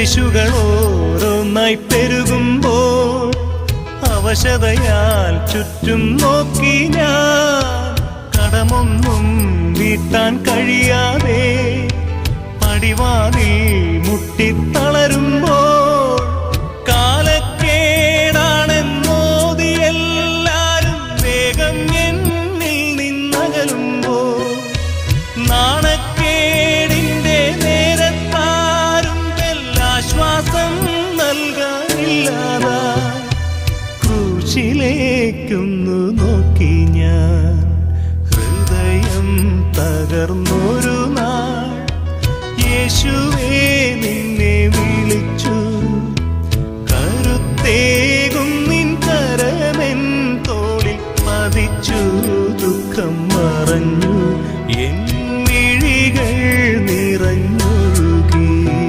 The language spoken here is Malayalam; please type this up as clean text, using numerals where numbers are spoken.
കുരിശുകൾ ഓരോന്നായി പെരുകുമ്പോൾ അവശതയാൽ ചുറ്റും നോക്കി ഞാൻ കടമൊന്നും വീട്ടാൻ കഴിയാതെ പടിവാതിൽ മുട്ടിത്തളരുമ്പോൾ കാലക്കേടാണെന്നോതി എല്ലാരും വേഗം എന്നിൽ നിന്നകലുമ്പോൾ നാണക്കേടിന്റെ നേരത്താരും ശ്വാസം നൽകാനില്ലാതാ ക്രൂശിലേക്കൊന്നു നോക്കി ഞാൻ ഹൃദയം തകർന്നൊരു നാൾ യേശുവേ